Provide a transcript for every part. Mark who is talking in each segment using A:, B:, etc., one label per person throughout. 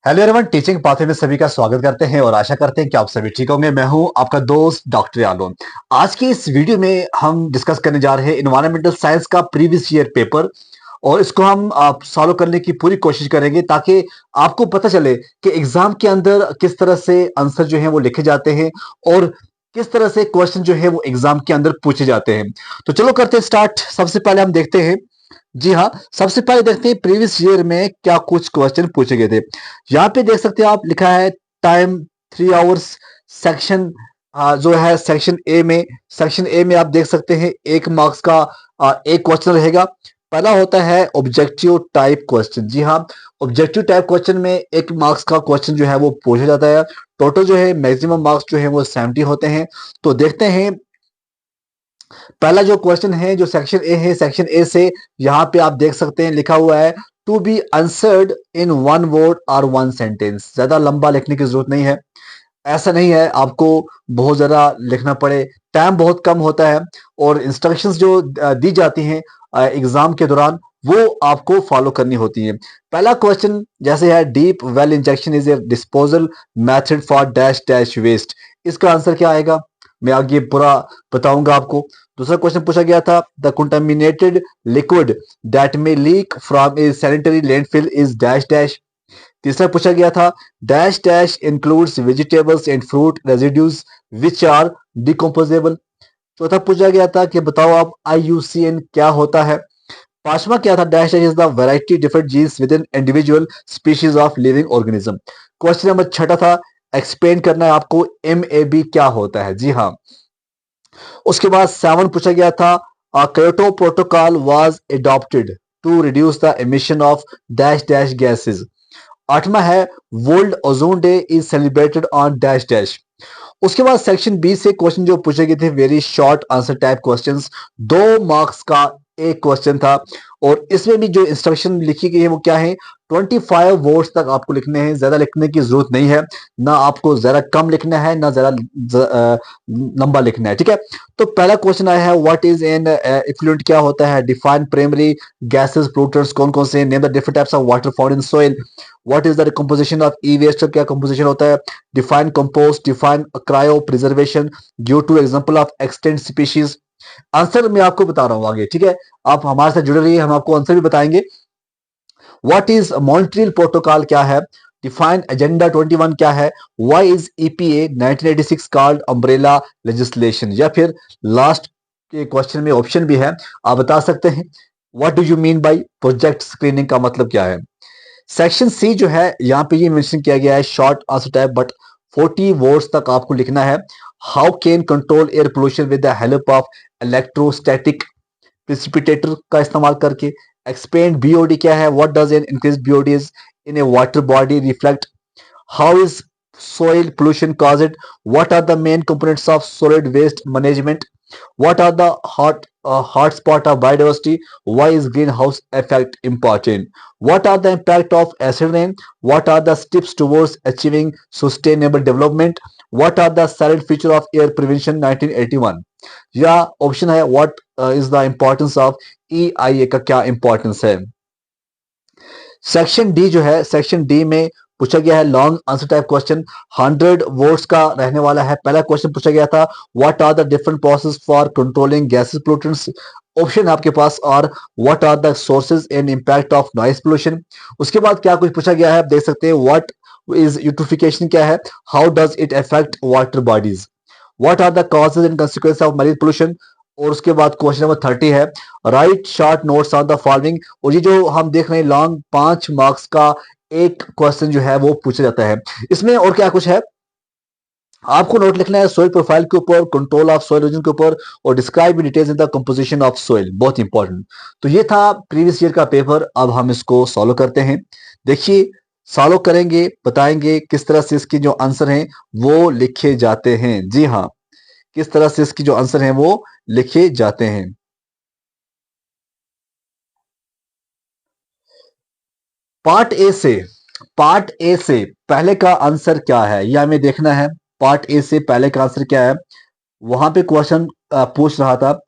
A: Hello everyone, teaching pathway में सभी का स्वागत करते हैं और आशा करते हैं कि आप सभी ठीक होंगे। मैं हूं आपका दोस्त डॉक्टर यादव। आज की इस वीडियो में हम डिस्कस करने जा रहे हैं इन्वायरमेंटल साइंस का प्रीवियस ईयर पेपर और इसको हम सॉल्व करने की पूरी कोशिश करेंगे ताकि आपको पता चले कि एग्जाम के अंदर किस तरह से आंसर जो है वो लिखे जाते हैं और किस तरह से क्वेश्चन जो है वो एग्जाम के अंदर पूछे जाते हैं। तो चलो करते हैं स्टार्ट। सबसे पहले हम देखते हैं। जी हाँ, सबसे पहले देखते हैं प्रीवियस ईयर में क्या कुछ क्वेश्चन पूछे गए थे। यहाँ पे देख सकते हैं आप, लिखा है टाइम 3 आवर्स। सेक्शन जो है सेक्शन ए में आप देख सकते हैं 1 मार्क्स का एक क्वेश्चन रहेगा। पहला होता है ऑब्जेक्टिव टाइप क्वेश्चन। जी हाँ, ऑब्जेक्टिव टाइप क्वेश्चन में 1 मार्क्स का क्वेश्चन जो है वो पूछा जाता है। टोटल जो है मैक्सिमम मार्क्स जो है वो 70 होते हैं। तो देखते हैं पहला जो क्वेश्चन है जो सेक्शन ए है। सेक्शन ए से यहाँ पे आप देख सकते हैं लिखा हुआ है to be answered in 1 word और 1 सेंटेंस। ज्यादा लंबा लिखने की जरूरत नहीं है। ऐसा नहीं है आपको बहुत ज्यादा लिखना पड़े, टाइम बहुत कम होता है और इंस्ट्रक्शंस जो दी जाती हैं एग्जाम के दौरान वो आपको फॉलो करनी होती है। पहला क्वेश्चन जैसे है, deep well injection is a disposal method for dash dash waste. इसका आंसर क्या आएगा मैं आगे पूरा बताऊंगा आपको। दूसरा क्वेश्चन पूछा गया था, the contaminated liquid that may leak from a sanitary landfill is dash dash. तीसरा पूछा गया था, dash dash includes vegetables and fruit residues which are decomposable. चौथा पूछा गया था कि बताओ आप IUCN क्या होता है। पांचवा क्या था, dash dash is the variety different genes within individual species of living organism. Question number छठा था, एक्सप्लेन करना है आपको MAB क्या होता है। जी हाँ, उसके बाद 7 पूछा गया था, Kyoto protocol was adopted to reduce the emission of dash dash gases. आठवां है, world ozone day is celebrated on dash dash. उसके बाद सेक्शन बी से क्वेश्चन जो पूछे गए थे very short answer type questions. 2 marks का एक क्वेश्चन था और इसमें भी जो इंस्ट्रक्शन लिखी गई है वो क्या है, 25 वर्ड्स तक आपको लिखने हैं। ज्यादा लिखने की जरूरत नहीं है, ना आपको ज्यादा कम लिखना है ना ज्यादा लंबा लिखना है। ठीक है, तो पहला क्वेश्चन आया है, व्हाट इज एन इफ्लुएंट क्या होता है, डिफाइन प्राइमरी गैसेस पोllutants कौन कौन से, name the different types of water found in soil, what is the composition of e waste, क्या कंपोजिशन होता है, define compost, define cryopreservation, give two example of extant species. Answer मैं आपको बता रहा हूं आगे। ठीक है, आप हमारे साथ जुड़े रहिए, हम आपको आंसर भी बताएंगे। व्हाट इज मॉन्ट्रियल प्रोटोकॉल क्या है, डिफाइन एजेंडा 21 क्या है, why is EPA 1986 called umbrella legislation. या फिर लास्ट के क्वेश्चन में ऑप्शन भी है, आप बता सकते हैं what do you mean by project screening का मतलब क्या है। सेक्शन सी जो है यहाँ पे ये मेंशन किया गया है short answer type but 40 words तक आपको लिखना है। How can control air pollution with the help of electrostatic precipitator का इस्तेमाल करके। एक्सपेंड BOD क्या है, what does an increase BOD is in a water body reflect, how is soil pollution caused, what are the main components of solid waste management, what are the hotspot of biodiversity, why is greenhouse effect important, what are the impact of acid rain, what are the steps towards achieving sustainable development, what are the silent feature of air prevention 1981। या option है what is the importance of EIA का क्या importance है। Section D जो है, section D में पूछा गया है long answer type question, 100 words का रहने वाला है। पहला क्वेश्चन पूछा गया था, what are the different process for controlling gases pollutants. Option आपके पास और what are the sources and impact of noise pollution. उसके बाद क्या कुछ पूछा गया है, आप देख सकते हैं, व्हाट इज यूट्रोफिकेशन क्या है, how does it affect water bodies, what are the causes and consequence of marine pollution. और उसके बाद क्वेश्चन नंबर 30 है, write short notes on the following. और ये जो हम देख रहे हैं लॉन्ग 5 मार्क्स का एक क्वेश्चन जो है वो पूछा जाता है। इसमें और क्या कुछ है, आपको नोट लिखना है सोइल प्रोफाइल के ऊपर, कंट्रोल ऑफ सोइल इरोजन के ऊपर और describe details in the composition of soil, बहुत इंपॉर्टेंट। तो ये था प्रीवियस ईयर का पेपर। अब हम इसको सॉल्व करते हैं। देखिए, सॉल्व करेंगे, बताएंगे किस तरह से इसके जो आंसर हैं वो लिखे जाते हैं। जी हाँ, किस तरह से इसकी जो आंसर हैं वो लिखे जाते हैं। पार्ट ए से पहले का आंसर क्या है यह हमें देखना है। पार्ट ए से पहले का आंसर क्या है, वहां पे क्वेश्चन पूछ रहा था,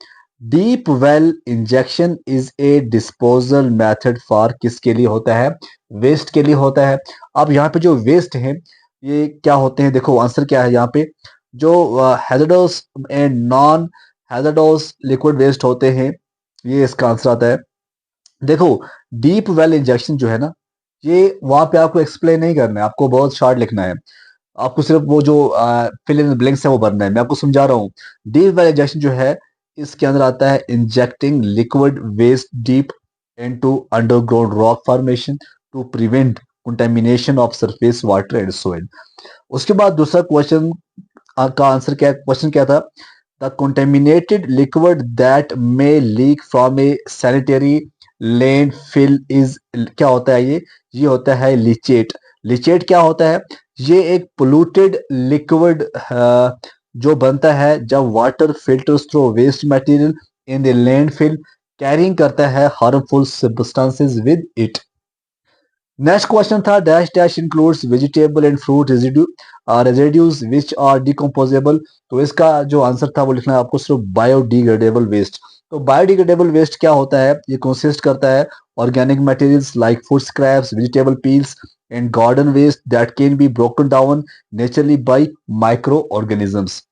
A: deep well injection is a disposal method for किसके लिए होता है, वेस्ट के लिए होता है। अब यहाँ पे जो वेस्ट है ये क्या होते हैं, देखो आंसर क्या है यहाँ पे। जो hazardous and non hazardous liquid waste होते हैं, ये इसका आंसर आता है। देखो डीप वेल इंजेक्शन जो है ना, ये वहां पे आपको एक्सप्लेन नहीं करना है, आपको बहुत शॉर्ट लिखना है। आपको सिर्फ वो जो फिल इन ब्लैंक्स है वो भरना है। मैं आपको समझा रहा हूँ। डीप वेल इंजेक्शन जो है, इसके अंदर आता है injecting liquid waste deep into underground rock formation to prevent contamination of surface water and soil. उसके बाद दूसरा क्वेश्चन का आंसर क्या, क्वेश्चन क्या था, the contaminated liquid that may leak from a sanitary landfill is, क्या होता है ये होता है लीचेट। लीचेट क्या होता है, ये एक पोल्यूटेड लिक्विड जो बनता है जब water filters through waste material in the landfill, carrying करता है harmful substances with it. Next question था dash dash includes vegetable and fruit residues which are decomposable. तो इसका जो आंसर था वो लिखना है आपको सिर्फ बायोडिग्रेडेबल वेस्ट। तो बायोडिग्रेडेबल वेस्ट क्या होता है, ये कंसिस्ट करता है organic materials like food scraps, vegetable peels and garden waste that can be broken down naturally by microorganisms.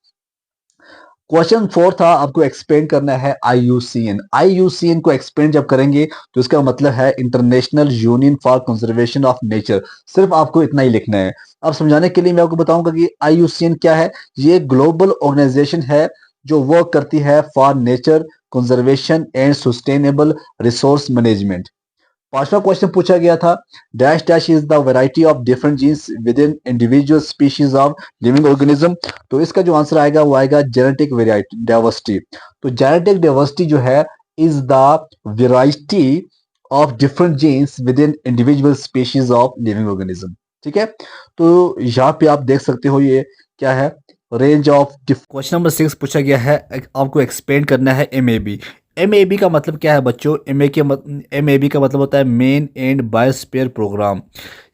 A: Question 4 था, आपको एक्सप्लेन करना है आईयूसीएन। आईयूसीएन को एक्सप्लेन जब करेंगे तो इसका मतलब है international union for conservation of nature. सिर्फ आपको इतना ही लिखना है। अब समझाने के लिए मैं आपको बताऊंगा कि आईयूसीएन क्या है। ये ग्लोबल ऑर्गेनाइजेशन है जो वर्क करती है for nature conservation and sustainable resource management. पांचवा क्वेश्चन पूछा गया था dash dash is the variety of different genes within individual species of living organism. तो इसका जो आंसर आएगा वो आएगा जेनेटिक डाइवर्सिटी। तो जेनेटिक डाइवर्सिटी जो है is the variety of different genes within individual species of living organism. ठीक है, तो यहाँ पे आप देख सकते हो ये क्या है, रेंज ऑफ। क्वेश्चन नंबर 6 पूछा गया है, आपको एक्सप्लेन करना है एमएबी। एमएबी का मतलब क्या है बच्चों, एमएबी का मतलब होता है मेन एंड बायोस्फीयर प्रोग्राम।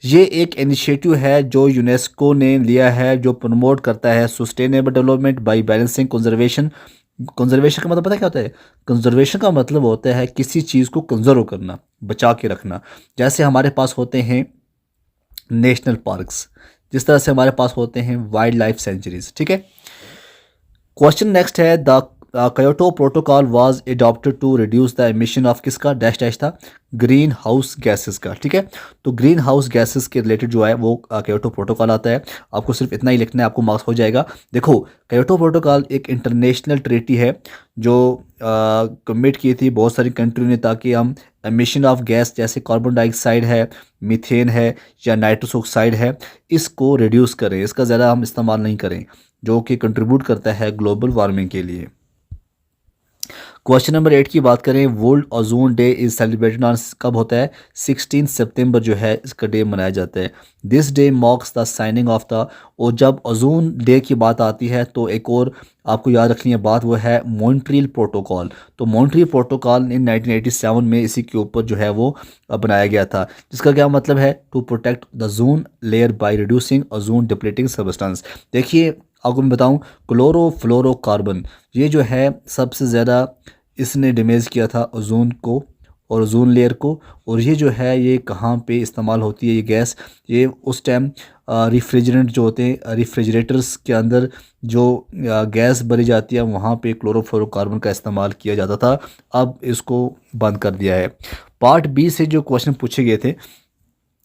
A: ये एक इनिशिएटिव है जो यूनेस्को ने लिया है, जो प्रमोट करता है sustainable development bye balancing conservation. Conservation का मतलब पता है क्या होता है, कंजर्वेशन का मतलब होता है किसी चीज़ को कंजर्व करना, बचा के रखना। जैसे हमारे पास होते हैं नेशनल पार्क्स, जिस तरह से हमारे पास होते हैं वाइल्ड लाइफ सेंचुरीज। ठीक है, क्वेश्चन नेक्स्ट है the Kyoto protocol was adopted to reduce the emission of किसका, डैश डैश था, ग्रीन हाउस गैसेस का। ठीक है, तो ग्रीन हाउस गैसेस के रिलेटेड जो है वो कयोटो प्रोटोकॉल आता है। आपको सिर्फ इतना ही लिखना है, आपको मार्क्स हो जाएगा। देखो कयोटो प्रोटोकॉल एक इंटरनेशनल ट्रीटी है जो कमिट की थी बहुत सारी कंट्री ने, ताकि हम एमिशन ऑफ गैस जैसे कार्बन डाइऑक्साइड है, मीथेन है या नाइट्रस ऑक्साइड है, इसको रिड्यूस करें, इसका ज़्यादा हम इस्तेमाल नहीं करें, जो कि कंट्रीब्यूट करता है ग्लोबल वार्मिंग के लिए। क्वेश्चन नंबर 8 की बात करें, world ozone day is celebrated on, कब होता है, 16 सितंबर जो है इसका डे मनाया जाता है। This day marks the signing off the, और जब ओजोन डे की बात आती है तो एक और आपको याद रखनी है बात, वो है मॉन्ट्रियल प्रोटोकॉल। तो मॉन्ट्रियल प्रोटोकॉल इन 1987 में इसी के ऊपर जो है वो बनाया गया था, जिसका क्या मतलब है, to protect the ozone layer by reducing ozone depleting substance. देखिए आपको मैं बताऊं, क्लोरोफ्लोरोकार्बन ये जो है सबसे ज़्यादा इसने डैमेज किया था ओजोन को और ओजोन लेयर को। और ये जो है ये कहाँ पे इस्तेमाल होती है ये गैस, ये उस टाइम रिफ्रिजरेंट जो होते हैं, रेफ्रिजरेटर्स के अंदर जो गैस भरी जाती है वहाँ पे क्लोरोफ्लोरोकार्बन का इस्तेमाल किया जाता था। अब इसको बंद कर दिया है। पार्ट बी से जो क्वेश्चन पूछे गए थे,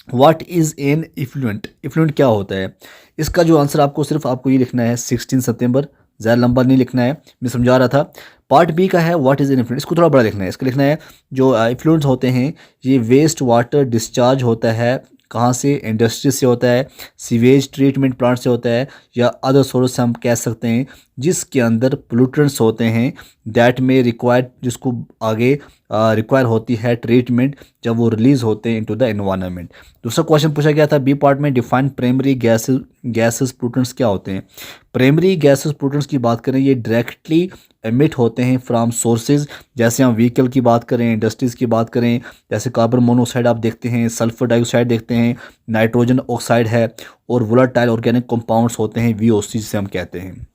A: what is an effluent, effluent क्या होता है, इसका जो आंसर आपको ये लिखना है 16 सितंबर, ज़्यादा लंबा नहीं लिखना है, मैं समझा रहा था। पार्ट बी का है व्हाट इज़ एन इफ्लुएंट, इसको थोड़ा बड़ा लिखना है। इसका लिखना है जो इफ्लुएंट्स होते हैं ये वेस्ट वाटर डिस्चार्ज होता है, कहाँ से, इंडस्ट्री से होता है, सीवेज ट्रीटमेंट प्लांट से होता है, या अदर सोर्स से हम कह सकते हैं जिसके अंदर पोल्यूटेंट्स होते हैं दैट में रिक्वायर्ड, जिसको आगे रिक्वायर होती है ट्रीटमेंट जब वो रिलीज होते हैं इनटू द एनवायरनमेंट। दूसरा क्वेश्चन पूछा गया था बी पार्ट में, डिफाइन प्राइमरी गैसेस पोल्यूटेंट्स क्या होते हैं। प्राइमरी गैसेस पोल्यूटेंट्स की बात करें, ये डायरेक्टली एमिट होते हैं फ्रॉम सोर्सेज, जैसे हम व्हीकल की बात करें, इंडस्ट्रीज़ की बात करें, जैसे कार्बन मोनोऑक्साइड आप देखते हैं, सल्फर डाइऑक्साइड देखते हैं, नाइट्रोजन ऑक्साइड है, और वोलेटाइल ऑर्गेनिक कंपाउंड्स होते हैं VOC जिसे हम कहते हैं।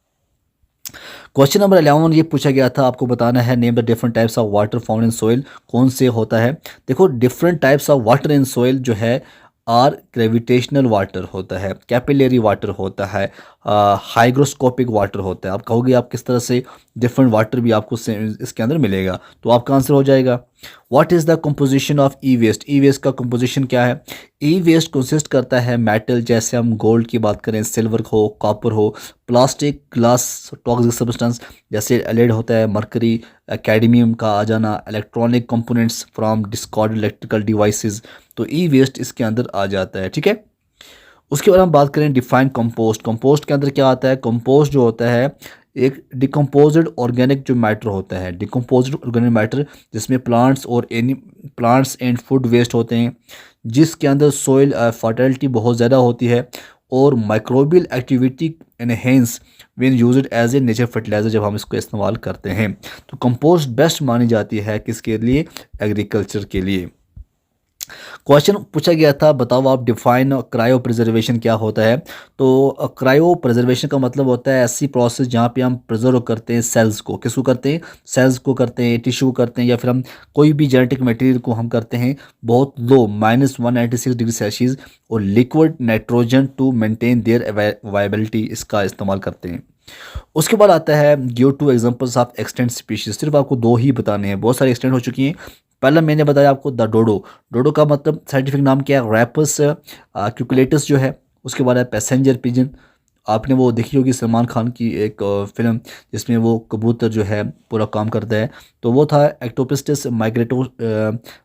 A: क्वेश्चन नंबर 11 ये पूछा गया था, आपको बताना है name the different types of water found in soil. कौन से होता है? देखो, different types of water in soil जो है, आर ग्रेविटेशनल वाटर होता है, कैपिलरी वाटर होता है, हाइग्रोस्कोपिक वाटर होता है। आप कहोगे आप किस तरह से डिफरेंट वाटर भी आपको इसके अंदर मिलेगा, तो आपका आंसर हो जाएगा what is the composition of e waste. E waste का कंपोजिशन क्या है? ई वेस्ट कंसिस्ट करता है मेटल, जैसे हम गोल्ड की बात करें, सिल्वर हो, कॉपर हो, प्लास्टिक, ग्लास, टॉक्सिक सब्सटेंस जैसे लेड होता है, मरकरी, कैडमियम का आ जाना, electronic components from discard electrical devices, तो ई वेस्ट इसके अंदर आ जाता है। ठीक है, उसके बाद हम बात करें डिफाइन कंपोस्ट। कंपोस्ट के अंदर क्या आता है? कंपोस्ट जो होता है एक डिकम्पोज्ड ऑर्गेनिक जो मैटर होता है, डिकम्पोज्ड ऑर्गेनिक मैटर जिसमें प्लांट्स और any plants and food waste होते हैं, जिसके अंदर सोइल फर्टिलिटी बहुत ज़्यादा होती है और microbial activity enhance when used as a nature fertiliser, जब हम इसको इस्तेमाल करते हैं। तो कंपोस्ट बेस्ट मानी जाती है किसके लिए? एग्रीकल्चर के लिए। क्वेश्चन पूछा गया था, बताओ आप डिफाइन क्रायो प्रिजर्वेशन क्या होता है। तो क्रायो प्रिजर्वेशन का मतलब होता है ऐसी प्रोसेस जहाँ पे हम प्रिजर्व करते हैं सेल्स को। किसको करते हैं? सेल्स को करते हैं, टिश्यू को करते हैं, या फिर हम कोई भी जेनेटिक मटेरियल को हम करते हैं बहुत लो -196 डिग्री सेल्सियस और liquid nitrogen to maintain their viability, इसका इस्तेमाल करते हैं। उसके बाद आता है give two examples of extant species. सिर्फ आपको दो ही बताने हैं, बहुत सारे एक्सटेंट हो चुकी हैं। पहला मैंने बताया आपको द डोडो। डोडो का मतलब साइंटिफिक नाम क्या है? रैपस क्यूकुलेटस जो है। उसके बाद है पैसेंजर पिजन। आपने वो देखी होगी सलमान खान की एक फिल्म जिसमें वो कबूतर जो है पूरा काम करता है, तो वो था एक्टोपिस्टिस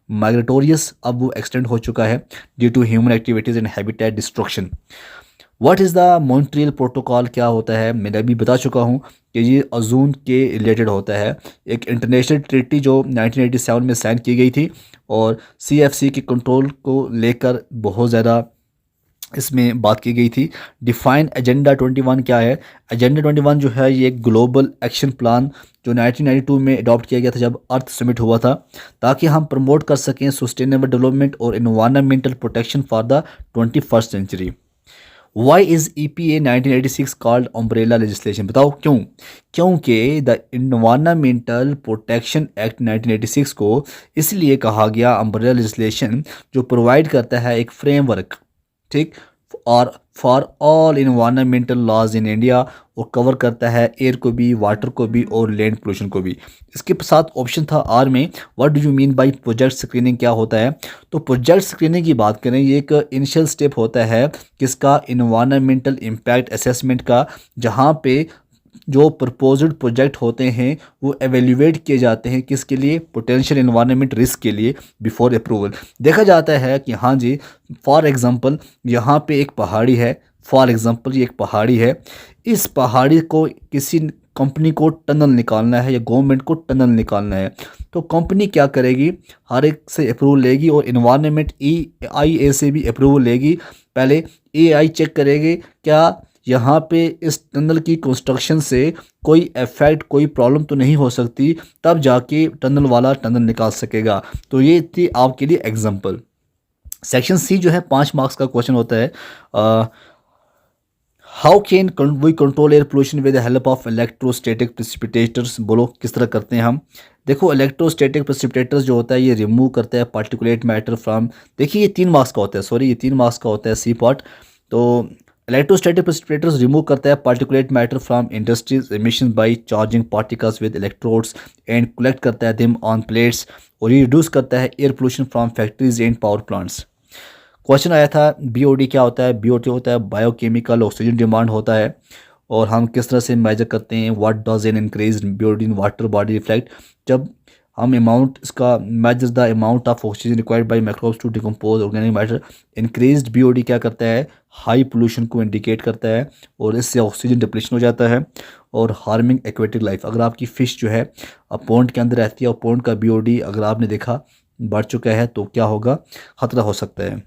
A: माइग्रेटोरियस। अब वो एक्सटेंड हो चुका है due to human activities and habitat destruction. What is the Montreal protocol क्या होता है? मैंने अभी बता चुका हूँ कि ये ओजोन के रिलेटेड होता है, एक इंटरनेशनल ट्रीटी जो 1987 में साइन की गई थी और CFC के कंट्रोल को लेकर बहुत ज़्यादा इसमें बात की गई थी। डिफाइन एजेंडा 21 क्या है? एजेंडा 21 जो है ये एक ग्लोबल एक्शन प्लान जो 1992 में अडॉप्ट किया गया था जब अर्थ समिट हुआ था, ताकि हम प्रमोट कर सकें सस्टेनेबल डेवलपमेंट और environmental protection for the 21st century. Why is EPA 1986 called umbrella legislation? बताओ क्यों? क्योंकि द इन्वायरमेंटल प्रोटेक्शन एक्ट 1986 को इसलिए कहा गया अम्ब्रेला लेजिस्लेशन, जो प्रोवाइड करता है एक फ्रेमवर्क, ठीक, और for all environmental laws in India, और कवर करता है एयर को भी, वाटर को भी और लैंड पोल्यूशन को भी। इसके साथ ऑप्शन था आर में, what do you mean by project screening क्या होता है? तो प्रोजेक्ट स्क्रीनिंग की बात करें, ये एक इनिशियल स्टेप होता है किसका? इन्वायरमेंटल इम्पैक्ट असेसमेंट का, जहाँ पे जो प्रपोज्ड प्रोजेक्ट होते हैं वो एवेल्यूएट किए जाते हैं किसके लिए? पोटेंशियल इन्वायरमेंट रिस्क के लिए बिफोर अप्रूवल। देखा जाता है कि हाँ जी, फॉर एग्जांपल यहाँ पे एक पहाड़ी है, फॉर एग्जांपल ये एक पहाड़ी है, इस पहाड़ी को किसी कंपनी को टनल निकालना है या गवर्नमेंट को टनल निकालना है, तो कंपनी क्या करेगी? हर एक से अप्रूवल लेगी और इन्वायरमेंट EIA से भी अप्रूवल लेगी। पहले AI चेक करेगी क्या यहाँ पे इस टनल की कंस्ट्रक्शन से कोई इफेक्ट, कोई प्रॉब्लम तो नहीं हो सकती, तब जाके टनल वाला टनल निकाल सकेगा। तो ये थी आपके लिए एग्जांपल। सेक्शन C जो है 5 मार्क्स का क्वेश्चन होता है। How can we control air pollution with the help of electrostatic precipitators? बोलो किस तरह करते हैं हम? देखो, इलेक्ट्रोस्टैटिक प्रेसिपिटेटर्स जो होता है ये रिमूव करता है पार्टिकुलेट मैटर फ्रॉम, देखिए ये 3 मार्क्स का होता है, सॉरी ये 3 मार्क्स का होता है C पार्ट। तो इलेक्ट्रोस्टैटिक प्रेसिपिटेटर्स रिमूव करता है particulate matter from industries emission by charging particles with electrodes and collect करता है देम ऑन प्लेट्स, और ये रिड्यूस करता है air pollution from factories and power plants. Question आया था BOD क्या होता है? BOD होता है बायोकेमिकल ऑक्सीजन डिमांड होता है, और हम किस तरह से मेजर करते हैं? What does an increase BOD in water body reflect? जब हम अमाउंट इसका measure the amount of oxygen required by microbes to decompose organic matter, increased BOD क्या करता है? हाई पोल्यूशन को इंडिकेट करता है और इससे ऑक्सीजन डिप्लीशन हो जाता है और हार्मिंग एक्वेटिक लाइफ। अगर आपकी फ़िश जो है पॉन्ड के अंदर रहती है और पॉन्ड का BOD अगर आपने देखा बढ़ चुका है तो क्या होगा? खतरा हो सकता है।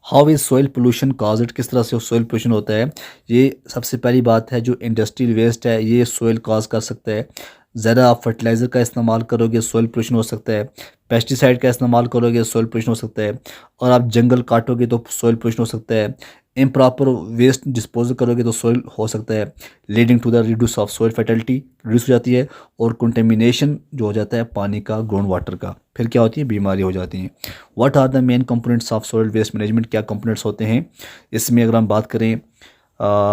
A: How is soil pollution caused? किस तरह से सॉइल पोल्यूशन होता है? ये सबसे पहली बात है, जो इंडस्ट्रियल वेस्ट है ये सॉइल कॉज कर सकता है। ज़्यादा आप फर्टिलाइज़र का इस्तेमाल करोगे सॉइल पोल्यूशन हो सकता है, पेस्टिसाइड का इस्तेमाल करोगे सॉइल पोल्यूशन हो सकता है, और आप जंगल काटोगे तो सॉइल पोल्यूशन हो सकता है। इम्प्रॉपर वेस्ट डिस्पोजल करोगे तो सॉइल हो सकता है leading to the reduce of soil fertility reduce हो जाती है, और कंटेमिनेशन जो हो जाता है पानी का, ग्राउंड वाटर का, फिर क्या होती है, बीमारी हो जाती हैं। What are the main components of soil waste management, क्या कंपोनेंट्स होते हैं इसमें? अगर हम बात करें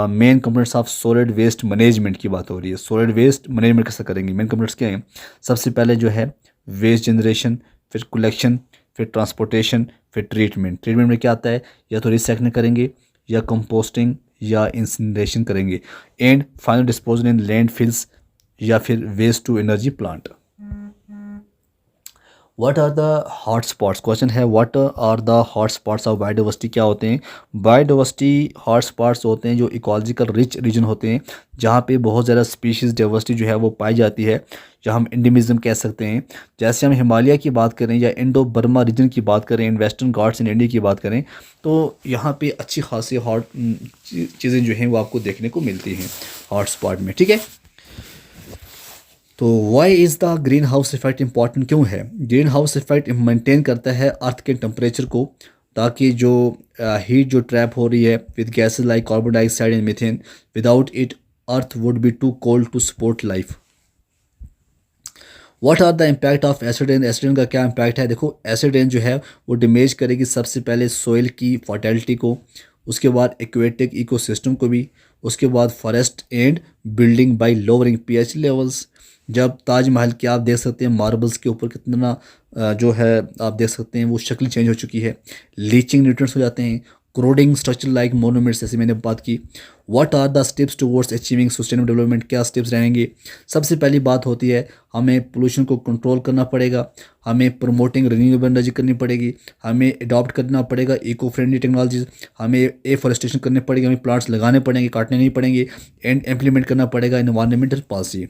A: main components of solid waste management की बात हो रही है, सॉलिड वेस्ट मैनेजमेंट कैसे करेंगे, मेन कंपोनेंट्स क्या हैं? सबसे पहले जो है वेस्ट जनरेशन, फिर कलेक्शन, फिर ट्रांसपोर्टेशन, फिर ट्रीटमेंट। ट्रीटमेंट में क्या आता है? या तो रिसाइकलिंग करेंगे, या कंपोस्टिंग, या इंसिनरेशन करेंगे, and final disposal in landfills, या फिर waste to energy plant. What are the hot spots, question है what are the hot spots of biodiversity, क्या होते हैं? बायोडाइवर्सिटी हॉट स्पॉट्स होते हैं जो इकोलॉजिकल रिच रीजन होते हैं, जहाँ पे बहुत ज़्यादा स्पीशीज़ डाइवर्सिटी जो है वो पाई जाती है, या हम इंडिमिज्म कह सकते हैं। जैसे हम हिमालय की बात करें, या इंडो बर्मा रीजन की बात करें, in western Ghats in India की बात करें, तो यहाँ पे अच्छी खासी हॉट चीज़ें जो हैं वो आपको देखने को मिलती हैं हॉट स्पॉट में, ठीक है। तो why is the greenhouse effect important क्यों है? ग्रीन हाउस इफेक्ट मेंटेन करता है अर्थ के टेम्परेचर को, ताकि जो हीट जो ट्रैप हो रही है with gases like carbon dioxide and methane, without it earth would be too cold to support life. What are the impact of acid rain, acid rain का क्या इम्पैक्ट है? देखो एसिड रेन जो है वो डैमेज करेगी सबसे पहले सॉइल की फर्टिलिटी को, उसके बाद एक्वेटिक इकोसिस्टम को भी, उसके बाद forest and building bye lowering pH levels. जब ताजमहल के आप देख सकते हैं मार्बल्स के ऊपर कितना जो है आप देख सकते हैं वो शक्ल चेंज हो चुकी है, लीचिंग न्यूट्रिएंट्स हो जाते हैं, क्रोडिंग स्ट्रक्चर लाइक मोनूमेंट्स, जैसे मैंने बात की। What are the steps towards achieving sustainable development, क्या स्टेप्स रहेंगे? सबसे पहली बात होती है हमें पोल्यूशन को कंट्रोल करना पड़ेगा, हमें प्रमोटिंग रिन्यूएबल एनर्जी करनी पड़ेगी, हमें अडॉप्ट करना पड़ेगा इको फ्रेंडली टेक्नोलॉजीज, हमें एफॉरेस्टेशन करनी पड़ेगी, हमें प्लांट्स लगाने पड़ेंगे, काटने नहीं पड़ेंगे, एंड इम्प्लीमेंट करना पड़ेगा environmental policy.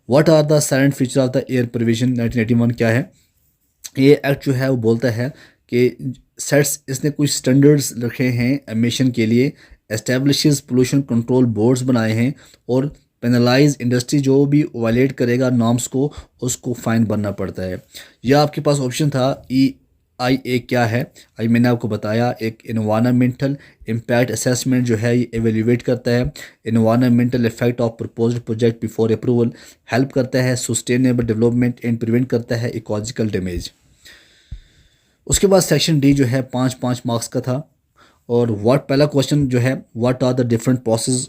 A: What are the salient feature of the air provision 1981 क्या है? ये एक्ट जो है वो बोलता है कि सेट्स, इसने कुछ स्टैंडर्ड्स रखे हैं एमिशन के लिए, एस्टेब्लिशेस पोल्यूशन कंट्रोल बोर्ड्स बनाए हैं, और पेनलाइज इंडस्ट्री जो भी वायलेट करेगा नॉर्म्स को उसको फाइन भरना पड़ता है। यह आपके पास ऑप्शन था EIA क्या है? आज मैंने आपको बताया एक एनवायरमेंटल इम्पैक्ट असेसमेंट जो है ये एवेल्यूएट करता है environmental effect of proposed project before approval, help करता है सस्टेनेबल डेवलपमेंट एंड प्रिवेंट करता है इकोलॉजिकल डैमेज। उसके बाद सेक्शन डी जो है 5 मार्क्स का था, और व्हाट पहला क्वेश्चन जो है what are the different process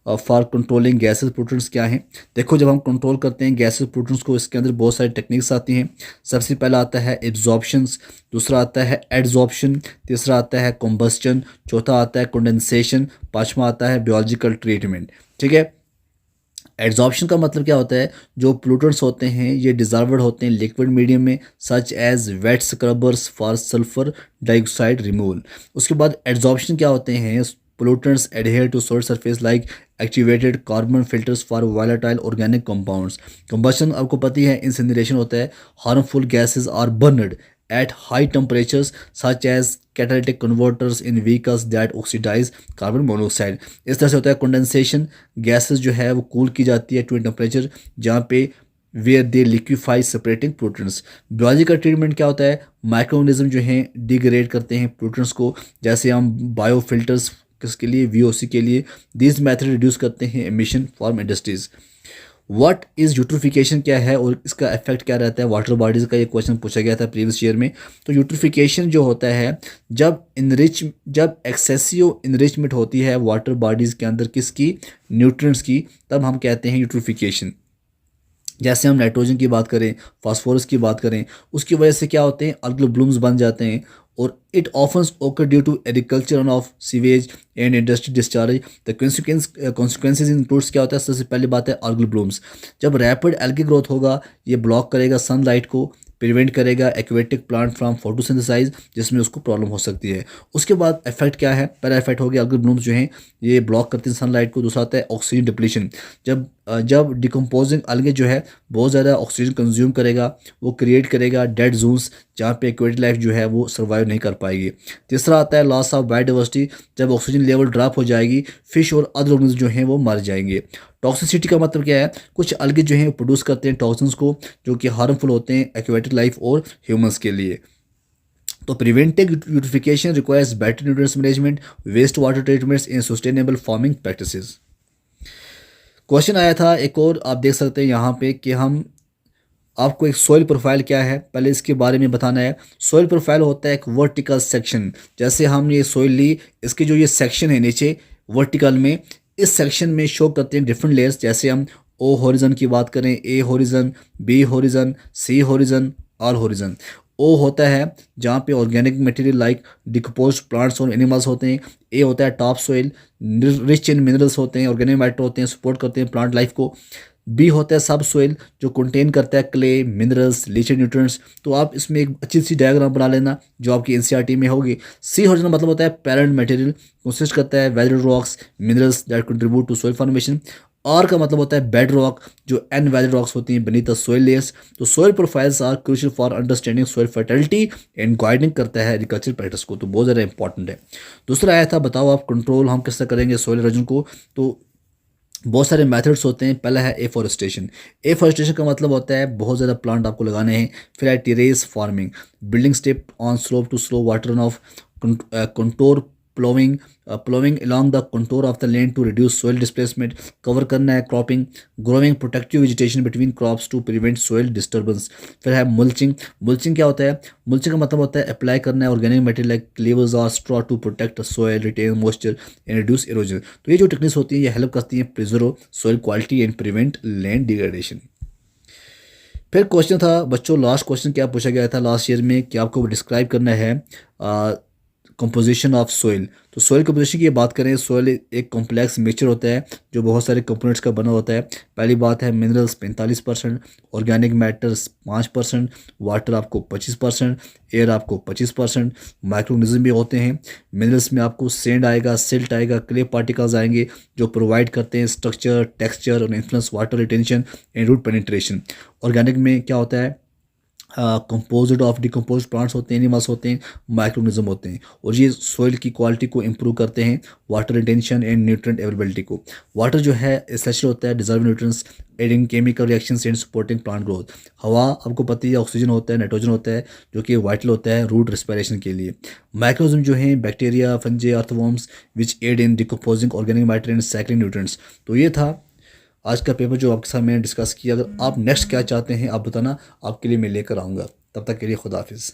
A: for controlling gases pollutants क्या हैं? देखो जब हम कंट्रोल करते हैं गैसेस पोल्यूटेंट्स को, इसके अंदर बहुत सारी टेक्निक्स आती हैं। सबसे पहला आता है एब्जॉर्प्शंस, दूसरा आता है एडजॉर्प्शन, तीसरा आता है कॉम्बस्टन, चौथा आता है कंडेंसेशन, पांचवा आता है बायोलॉजिकल ट्रीटमेंट, ठीक है। एड्जॉर्प्शन का मतलब क्या होता है? जो पोल्यूटेंट्स होते हैं ये डिजॉल्व्ड होते हैं लिक्विड मीडियम में, such as wet scrubbers for sulphur dioxide removal. उसके बाद एड्जॉर्प्शन क्या होते हैं? Pollutants adhere to soil surface like activated carbon filters for volatile organic compounds. Combustion आपको पता ही है इंसिनरेशन होता है, harmful gases are burned at high temperatures such as catalytic converters in vehicles that oxidize carbon monoxide। इस तरह से होता है कंडेंसेशन, गैसेस जो है वो कूल की जाती है टू टेम्परेचर जहाँ पे where they liquefy separating pollutants. Biological treatment क्या होता है? माइक्रो ऑर्गेनिज्म जो हैं डिग्रेड करते हैं पोल्यूटेंट्स को, जैसे हम बायो फिल्टर्स किसके लिए, VOC के लिए। दिस मेथड रिड्यूस करते हैं emission from industries. What is eutrophication क्या है और इसका इफेक्ट क्या रहता है वाटर बॉडीज़ का? ये क्वेश्चन पूछा गया था प्रीवियस ईयर में। तो यूट्रिफिकेशन जो होता है जब एक्सेसिव इनरिचमेंट होती है वाटर बॉडीज़ के अंदर किसकी, न्यूट्रिएंट्स की, तब हम कहते हैं यूट्रिफिकेशन। जैसे हम नाइट्रोजन की बात करें, फास्फोरस की बात करें, उसकी वजह से क्या होते हैं, अल्गल ब्लूम्स बन जाते हैं, और it often occur due to agriculture run off sewage and industry discharge. The consequences includes क्या होता है? सबसे पहली बात है अल्गल ब्लूम्स। जब रैपिड एल्गी ग्रोथ होगा ये ब्लॉक करेगा सनलाइट को, प्रिवेंट करेगा एक्वेटिक प्लांट फ्रॉम फोटोसिंथेसाइज, जिसमें उसको प्रॉब्लम हो सकती है। उसके बाद इफेक्ट क्या है? पहला इफेक्ट हो गया अल्गल ब्लूम्स जो हैं ये ब्लॉक करते हैं सनलाइट को। दूसरा आता है ऑक्सीजन डिप्लीशन। जब डिकम्पोजिंग अलगे जो है बहुत ज़्यादा ऑक्सीजन कंज्यूम करेगा, वो क्रिएट करेगा डेड जोन्स जहाँ पे एक्वेटिक लाइफ जो है वो सर्वाइव नहीं कर पाएगी। तीसरा आता है लॉस ऑफ बायोडाइवर्सिटी। जब ऑक्सीजन लेवल ड्रॉप हो जाएगी फिश और अदर ऑर्गेनिज्म जो हैं वो मर जाएंगे। टॉक्सिसिटी का मतलब क्या है? कुछ अलगे जो हैं प्रोड्यूस करते हैं टॉक्सिन्स को जो कि हार्मफुल होते हैं एक्वेटिक लाइफ और ह्यूमंस के लिए। तो preventive eutrophication requires better nutrients management, waste water treatments in sustainable farming practices. Question आया था एक और, आप देख सकते हैं यहाँ पे कि हम आपको एक सोइल प्रोफाइल क्या है पहले इसके बारे में बताना है। सोइल प्रोफाइल होता है एक वर्टिकल सेक्शन, जैसे हम ये सोइल ली, इसके जो ये सेक्शन है नीचे वर्टिकल में, इस सेक्शन में शो करते हैं डिफरेंट लेयर्स। जैसे हम ओ होरिजन की बात करें, A horizon, B horizon, C horizon, R horizon. O होता है जहाँ पे organic material like decompose plants और एनिमल्स होते हैं। ए होता है top soil, rich in minerals होते हैं, ऑर्गेनिक मैटर होते हैं, सपोर्ट करते हैं प्लांट लाइफ को। बी होता है सब सोइल, जो कंटेन करता है क्ले, मिनरल्स, लीचेड न्यूट्रिएंट्स। तो आप इसमें एक अच्छी सी डायग्राम बना लेना जो आपकी एनसीईआरटी में होगी। सी होरिजन मतलब होता है पेरेंट मटेरियल, कंसिस्ट करता है weather rocks, minerals that contribute to soil formation. R का मतलब होता है बेड रॉक, जो एन वेदर रॉक्स होती हैं beneath द सोइल लेयर्स। तो soil profiles are crucial for understanding soil fertility and guiding करता है एग्रीकल्चर प्रैक्टिस को, तो बहुत ज़्यादा इंपॉर्टेंट है। दूसरा आया था, बताओ आप कंट्रोल हम किस तरह करेंगे सोइल इरोजन को। तो बहुत सारे मेथड्स होते हैं। पहला है एफॉरेस्टेशन। एफॉरेस्टेशन का मतलब होता है बहुत ज़्यादा प्लांट आपको लगाने हैं। फिर है terrace farming, building step on slope to slow water run off, contour ploughing, ploughing along the contour of the land to reduce soil displacement. Cover करना है cropping, growing protective vegetation between crops to prevent soil disturbance. फिर है मुल्चिंग। मुल्चिंग क्या होता है? मुल्चिंग का मतलब होता है अप्लाई करना है ऑर्गेनिक मटेरियल लाइक क्लेवर्स और straw to protect soil, retain moisture and reduce erosion. तो ये जो टेक्निक्स होती हैं ये हेल्प करती हैं preserve soil quality and prevent land degradation. फिर क्वेश्चन था बच्चों, लास्ट क्वेश्चन क्या पूछा गया था लास्ट ईयर में कि आपको डिस्क्राइब करना है कंपोजिशन ऑफ सोइल। तो सोइल कंपोजिशन की बात करें, सोइल एक कॉम्प्लेक्स मिक्सचर होता है जो बहुत सारे कंपोनेंट्स का बना होता है। पहली बात है मिनरल्स 45%, ऑर्गेनिक मैटर्स 5%, वाटर आपको 25%, एयर आपको 25%, माइक्रोनिज्म भी होते हैं। मिनरल्स में आपको सेंड आएगा, सिल्ट आएगा, क्ले पार्टिकल्स आएंगे जो प्रोवाइड करते हैं स्ट्रक्चर, टेक्सचर और influence water retention and root penetration. Organic में क्या होता है? कंपोजिट ऑफ डिकम्पोज प्लांट्स होते हैं, एनिमल्स होते हैं, माइक्रोनिज्म होते हैं, और ये सोइल की क्वालिटी को इंप्रूव करते हैं, water retention and nutrient availability को। वाटर जो है एसेंशियल होता है deserve nutrients, adding chemical reactions and supporting plant growth. हवा आपको पता है ऑक्सीजन होता है, नाइट्रोजन होता है जो कि वाइटल होता है रूट रेस्पिरेशन के लिए। माइक्रोनिज्म जो है bacteria, fungi, earthworms which aid in decomposing organic matter and cycling nutrients. तो ये था आज का पेपर जो आपके साथ मैंने डिस्कस किया। अगर आप नेक्स्ट क्या चाहते हैं आप बताना, आपके लिए मैं लेकर आऊँगा। तब तक के लिए खुदा हाफिज़।